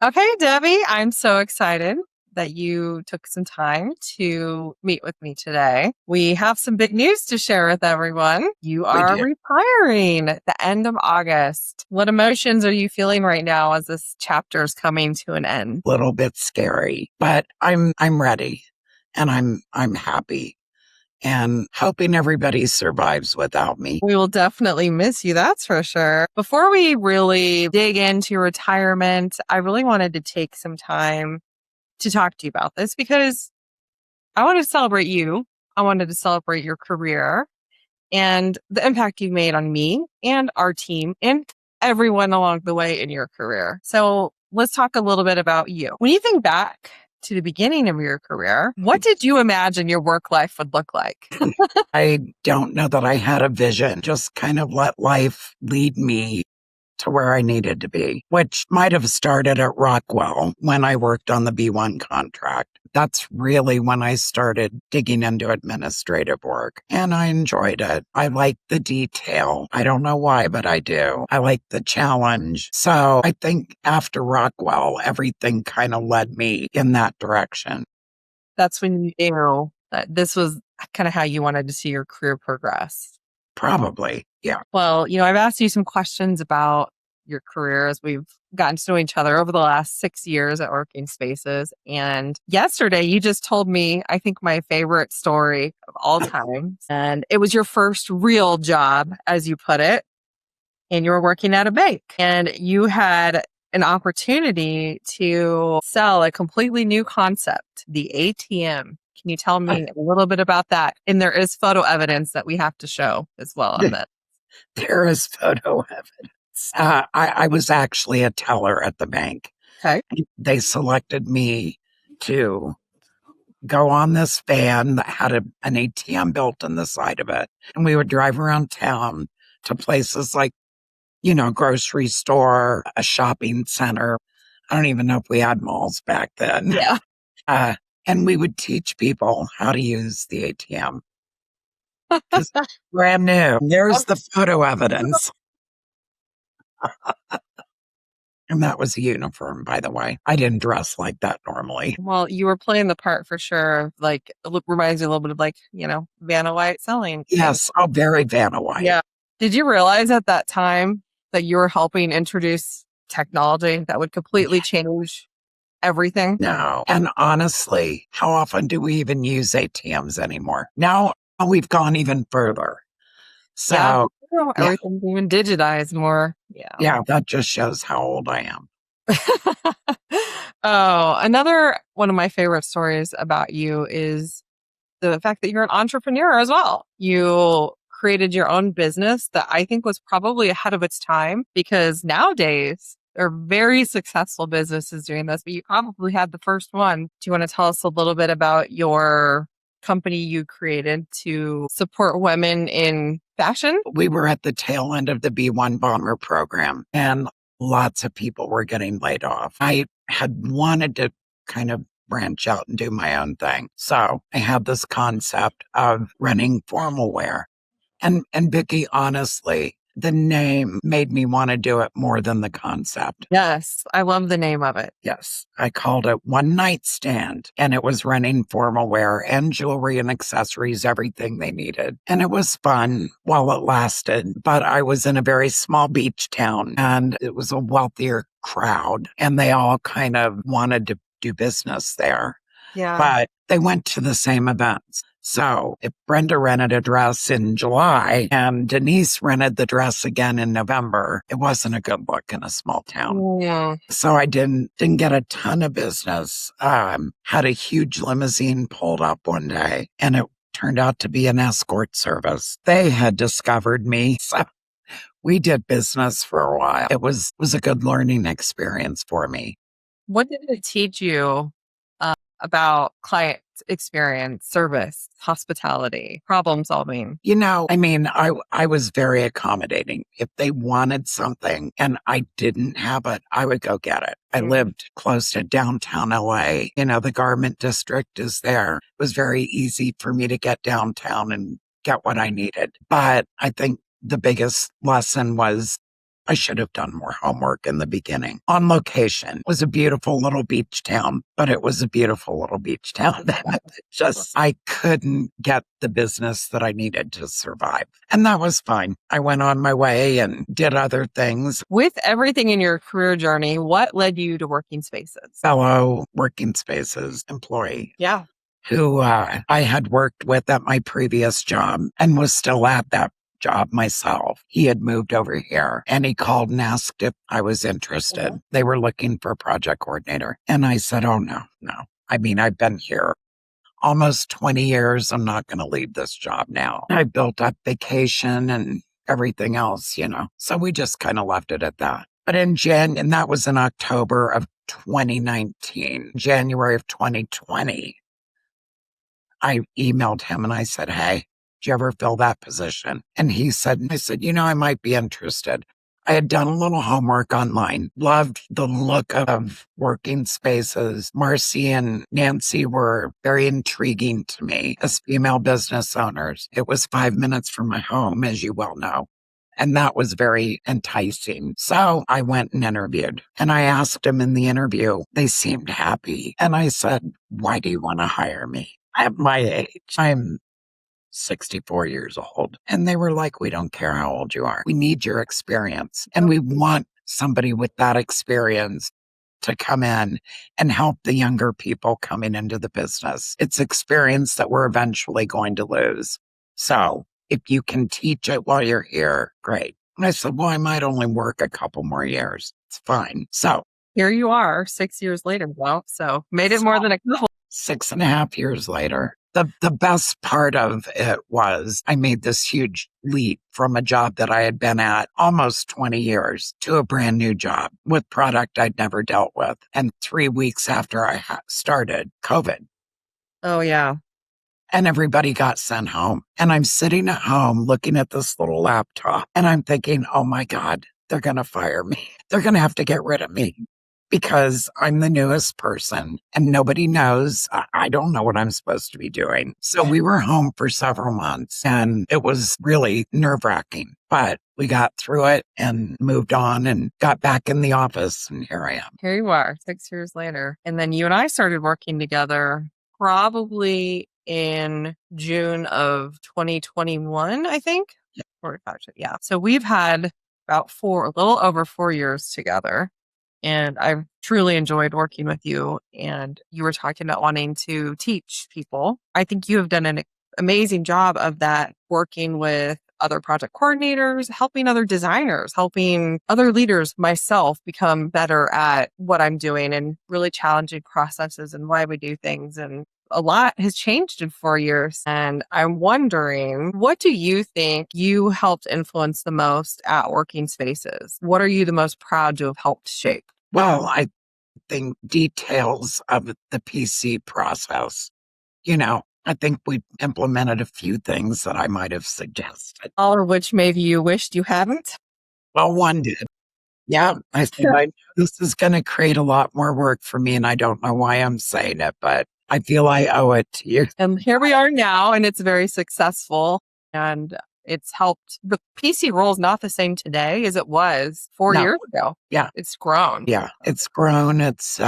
Okay, Debbie, I'm so excited that you took some time to meet with me today. We have some big news to share with everyone. You We are do. retiring at the end of August. What emotions are you feeling right now as this chapter is coming to an end? A little bit scary, but I'm ready and I'm happy and hoping everybody survives without me. We will definitely miss you, that's for sure. Before we really dig into retirement, I really wanted to take some time to talk to you about this because I wanted to celebrate you. I wanted to celebrate your career and the impact you've made on me and our team and everyone along the way in your career. So let's talk a little bit about you. When you think back to the beginning of your career, what did you imagine your work life would look like? I don't know that I had a vision, just kind of let life lead me to where I needed to be, which might have started at Rockwell when I worked on the B1 contract. That's really when I started digging into administrative work, and I enjoyed it. I like the detail. I don't know why, but I do. I like the challenge. So I think after Rockwell, everything kind of led me in that direction. That's when you knew that this was kind of how you wanted to see your career progress. Probably. Yeah. Well, I've asked you some questions about your career as we've gotten to know each other over the last 6 years at Working Spaces. And yesterday, you just told me, I think, my favorite story of all time. And it was your first real job, as you put it, and you were working at a bank. And you had an opportunity to sell a completely new concept, the ATM. Can you tell me a little bit about that? And there is photo evidence that we have to show as well on this. There is photo evidence. I was actually a teller at the bank. Okay. They selected me to go on this van that had an ATM built in the side of it. And we would drive around town to places like, grocery store, a shopping center. I don't even know if we had malls back then. Yeah. And we would teach people how to use the ATM. Because brand new. There's the photo evidence. And that was a uniform, by the way. I didn't dress like that normally. Well, you were playing the part for sure. Like, it reminds me a little bit of Vanna White selling. Yes. Oh, very Vanna White. Yeah. Did you realize at that time that you were helping introduce technology that would completely change everything? No. And honestly, how often do we even use ATMs anymore? Now we've gone even further. So, Everything's even digitized more. yeah, that just shows how old I am. Oh, another one of my favorite stories about you is the fact that you're an entrepreneur as well. You created your own business that I think was probably ahead of its time because nowadays there are very successful businesses doing this, but you probably had the first one. Do you want to tell us a little bit about your company you created to support women in fashion? We were at the tail end of the B1 bomber program and lots of people were getting laid off. I had wanted to kind of branch out and do my own thing. So I had this concept of running formal wear. And Vicky, honestly, the name made me want to do it more than the concept. Yes, I love the name of it. Yes, I called it One Night Stand, and it was running formal wear and jewelry and accessories, everything they needed. And it was fun while it lasted, but I was in a very small beach town and it was a wealthier crowd and they all kind of wanted to do business there. Yeah. But they went to the same events. So if Brenda rented a dress in July and Denise rented the dress again in November, it wasn't a good look in a small town. Yeah. So I didn't get a ton of business. Had a huge limousine pulled up one day and it turned out to be an escort service. They had discovered me. So we did business for a while. It was a good learning experience for me. What did it teach you about client experience, service, hospitality, problem solving? I was very accommodating. If they wanted something and I didn't have it, I would go get it. I lived close to downtown LA. The garment district is there. It was very easy for me to get downtown and get what I needed. But I think the biggest lesson was I should have done more homework in the beginning. On Location was a beautiful little beach town, but it was a beautiful little beach town that just, I couldn't get the business that I needed to survive. And that was fine. I went on my way and did other things. With everything in your career journey, what led you to Working Spaces? Fellow Working Spaces employee. Yeah. Who I had worked with at my previous job and was still at that job myself. He had moved over here and he called and asked if I was interested. They were looking for a project coordinator. And I said, oh, no. I mean, I've been here almost 20 years. I'm not going to leave this job now. I built up vacation and everything else, So we just kind of left it at that. But and that was in October of 2019, January of 2020. I emailed him and I said, hey, did you ever fill that position? And I said, I might be interested. I had done a little homework online, loved the look of Working Spaces. Marcy and Nancy were very intriguing to me as female business owners. It was 5 minutes from my home, as you well know. And that was very enticing. So I went and interviewed and I asked them in the interview, they seemed happy. And I said, why do you want to hire me? At my age, I'm 64 years old. And they were like, we don't care how old you are. We need your experience. And we want somebody with that experience to come in and help the younger people coming into the business. It's experience that we're eventually going to lose. So if you can teach it while you're here, great. And I said, well, I might only work a couple more years. It's fine. So here you are 6 years later. Well, so made it more than a couple. 6.5 years later. The best part of it was I made this huge leap from a job that I had been at almost 20 years to a brand new job with product I'd never dealt with. And 3 weeks after I started, COVID. Oh, yeah. And everybody got sent home. And I'm sitting at home looking at this little laptop and I'm thinking, oh my God, they're going to fire me. They're going to have to get rid of me. Because I'm the newest person and nobody knows. I don't know what I'm supposed to be doing. So we were home for several months and it was really nerve-wracking, but we got through it and moved on and got back in the office. And here I am. Here you are 6 years later. And then you and I started working together probably in June of 2021, I think. Yeah. 45. Yeah. So we've had about a little over 4 years together. And I've truly enjoyed working with you. And you were talking about wanting to teach people. I think you have done an amazing job of that, working with other project coordinators, helping other designers, helping other leaders, myself, become better at what I'm doing and really challenging processes and why we do things. And a lot has changed in 4 years. And I'm wondering, what do you think you helped influence the most at Working Spaces? What are you the most proud to have helped shape? Well, I think details of the PC process, I think we implemented a few things that I might have suggested. All of which maybe you wished you hadn't? Well, one did. Yeah, I said, I know this is going to create a lot more work for me, and I don't know why I'm saying it, but I feel I owe it to you. And here we are now, and it's very successful. And it's helped. The PC role is not the same today as it was 4 years ago. Yeah. It's grown. Yeah. It's grown. It's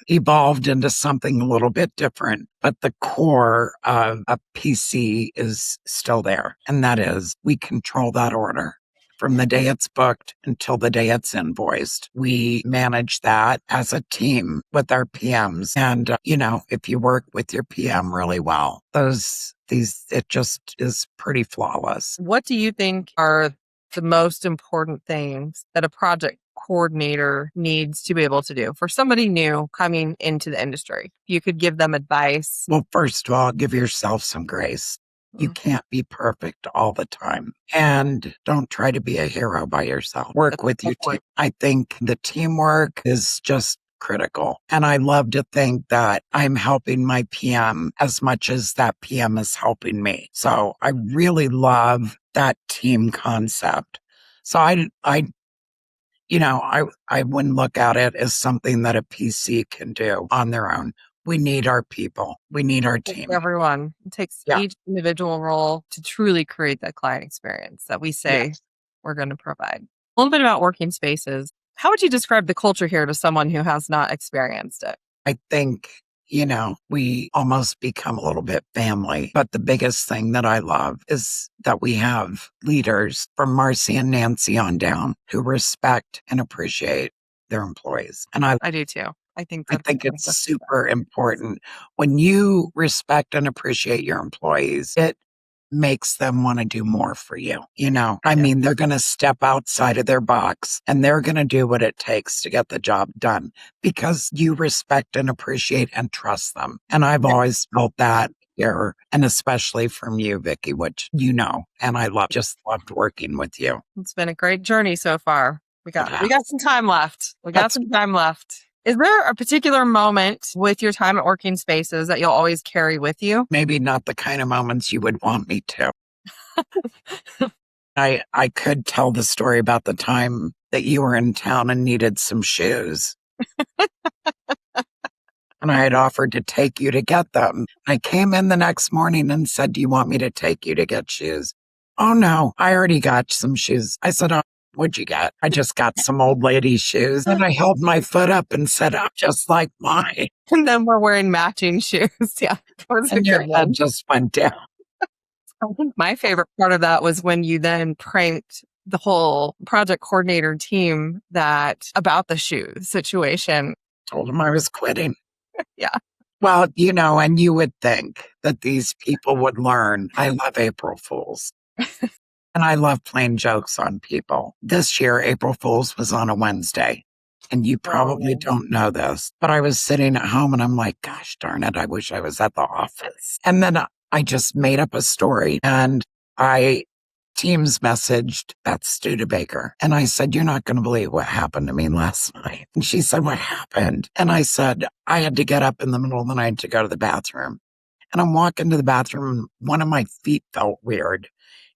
evolved into something a little bit different. But the core of a PC is still there. And that is we control that order. From the day it's booked until the day it's invoiced. We manage that as a team with our PMs. And, if you work with your PM really well, it just is pretty flawless. What do you think are the most important things that a project coordinator needs to be able to do for somebody new coming into the industry? You could give them advice. Well, first of all, give yourself some grace. You can't be perfect all the time. And don't try to be a hero by yourself. Work with your team. I think the teamwork is just critical. And I love to think that I'm helping my PM as much as that PM is helping me. So I really love that team concept. So I wouldn't look at it as something that a PC can do on their own. We need our people. We need our team. Everyone. It takes each individual role to truly create that client experience that we say we're going to provide. A little bit about working spaces. How would you describe the culture here to someone who has not experienced it? I think, we almost become a little bit family. But the biggest thing that I love is that we have leaders from Marcy and Nancy on down who respect and appreciate their employees. And I do too. I think I that's think it's that's super important. When you respect and appreciate your employees, it makes them want to do more for you. I yeah. mean, they're going to step outside of their box and they're going to do what it takes to get the job done because you respect and appreciate and trust them. And I've always felt that here, and especially from you, Vicky, which and I just loved working with you. It's been a great journey so far. We got Yeah. some time left. That's Some time left. Is there a particular moment with your time at Working Spaces that you'll always carry with you? maybe not the kind of moments you would want me to. I could tell the story about the time that you were in town and needed some shoes. And I had offered to take you to get them. I came in the next morning and said, "Do you want me to take you to get shoes?" "Oh, no, I already got some shoes." I said, "Oh, what'd you get?" "I just got some old lady shoes." And I held my foot up and said, "I'm just like mine." And then we're wearing matching shoes. Yeah. That was a And your good head one. just went down. I think my favorite part of that was when you then pranked the whole project coordinator team about the shoe situation. Told him I was quitting. Yeah. Well, and you would think that these people would learn. I love April Fools. And I love playing jokes on people. This year, April Fools was on a Wednesday. And you probably don't know this, but I was sitting at home and I'm like, gosh darn it, I wish I was at the office. And then I just made up a story and I Teams messaged Beth Studebaker. And I said, "You're not going to believe what happened to me last night." And she said, "What happened?" And I said, "I had to get up in the middle of the night to go to the bathroom." And I'm walking to the bathroom and one of my feet felt weird.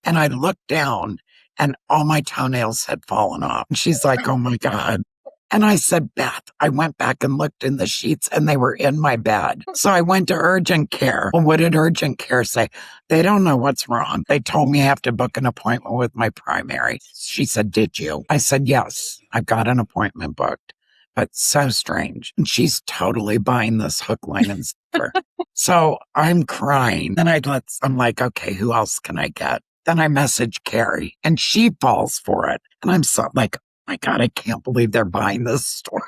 And I looked down and all my toenails had fallen off. And she's like, "Oh my God." And I said, "Beth," I went back and looked in the sheets and they were in my bed. So I went to urgent care. Well, what did urgent care say? "They don't know what's wrong. They told me I have to book an appointment with my primary." She said, "Did you?" I said, "Yes, I've got an appointment booked." But so strange. And she's totally buying this hook, line, and sinker. So I'm crying. Then I'm like, okay, who else can I get? Then I message Carrie and she falls for it. And I'm so like, my God, I can't believe they're buying this story.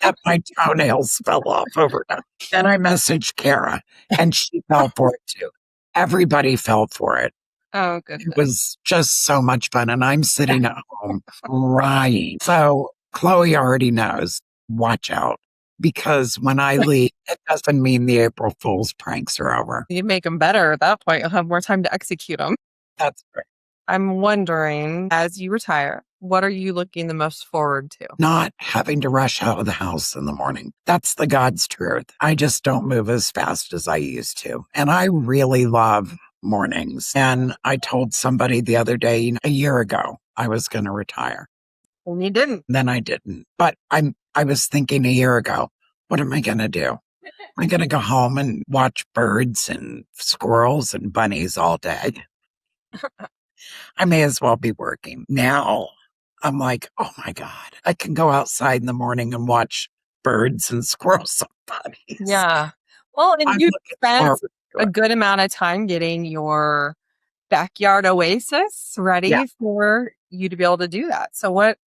That my toenails fell off overnight. Then I messaged Kara and she fell for it too. Everybody fell for it. Oh, goodness. It was just so much fun. And I'm sitting at home crying. So Chloe already knows, watch out. Because when I leave, it doesn't mean the April Fool's pranks are over. You make them better at that point. You'll have more time to execute them. That's great. I'm wondering, as you retire, what are you looking the most forward to? Not having to rush out of the house in the morning. That's the God's truth. I just don't move as fast as I used to. And I really love mornings. And I told somebody the other day, a year ago, I was going to retire. And you didn't. Then I didn't. But I was thinking a year ago, what am I going to do? Am I going to go home and watch birds and squirrels and bunnies all day? I may as well be working. Now I'm like, oh my God, I can go outside in the morning and watch birds and squirrels and bunnies. Yeah. Well, and I'm you looking spent forward to a it. good amount of time getting your backyard oasis ready Yeah. for you to be able to do that. So what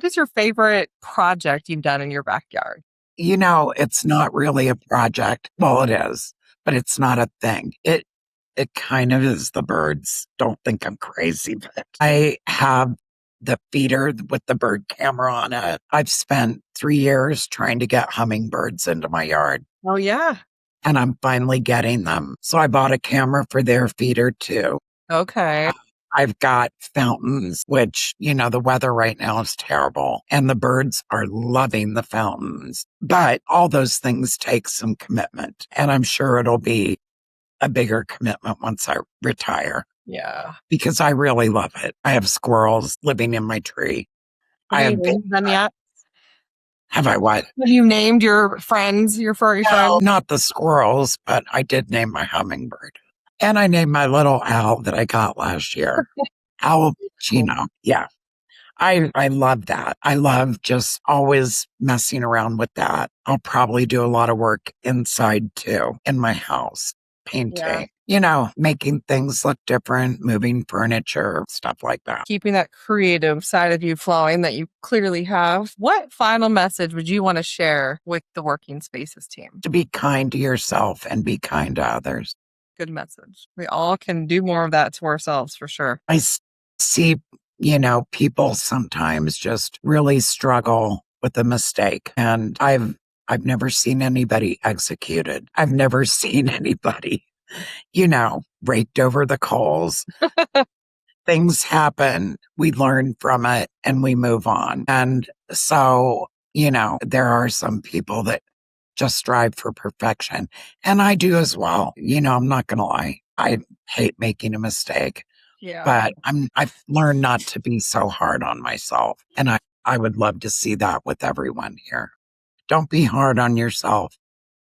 is your favorite project you've done in your backyard? It's not really a project. Well, it is, but it's not a thing. It kind of is the birds. Don't think I'm crazy, but I have the feeder with the bird camera on it. I've spent 3 years trying to get hummingbirds into my yard. Oh, yeah. And I'm finally getting them. So I bought a camera for their feeder too. Okay. I've got fountains, which, the weather right now is terrible and the birds are loving the fountains. But all those things take some commitment. And I'm sure it'll be a bigger commitment once I retire Yeah. because I really love it. I have squirrels living in my tree. I Have have you named them yet? Have I what? Have you named your friends, your furry friends? Not the squirrels, but I did name my hummingbird. And I named my little owl that I got last year. Owl Chino. Yeah. I love that. I love just always messing around with that. I'll probably do a lot of work inside too, in my house, Yeah. painting, making things look different, moving furniture, stuff like that. Keeping that creative side of you flowing that you clearly have. What final message would you want to share with the Working Spaces team? To be kind to yourself and be kind to others. Good message. We all can do more of that to ourselves for sure. See, people sometimes just really struggle with a mistake. And I've never seen anybody executed. I've never seen anybody, raked over the coals. Things happen. We learn from it and we move on. And so, there are some people that just strive for perfection. And I do as well. I'm not going to lie. I hate making a mistake. Yeah. But I've learned not to be so hard on myself. And I would love to see that with everyone here. Don't be hard on yourself.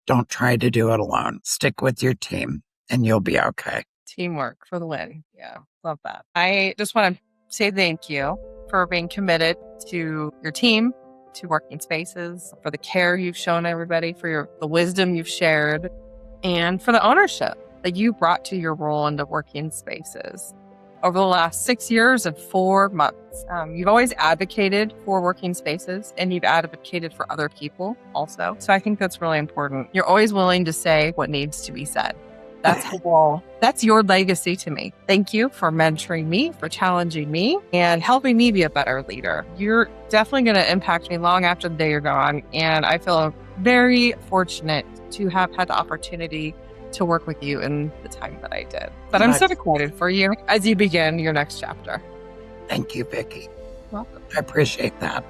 Don't try to do it alone. Stick with your team and you'll be okay. Teamwork for the win. Yeah. Love that. I just want to say thank you for being committed to your team, to Working Spaces, for the care you've shown everybody, for the wisdom you've shared, and for the ownership that you brought to your role into Working Spaces. Over the last 6 years and 4 months, you've always advocated for Working Spaces and you've advocated for other people also. So I think that's really important. You're always willing to say what needs to be said. That's your legacy to me. Thank you for mentoring me, for challenging me, and helping me be a better leader. You're definitely going to impact me long after the day you're gone. And I feel very fortunate to have had the opportunity to work with you in the time that I did. But I'm so excited for you as you begin your next chapter. Thank you, Vicki. Welcome. I appreciate that.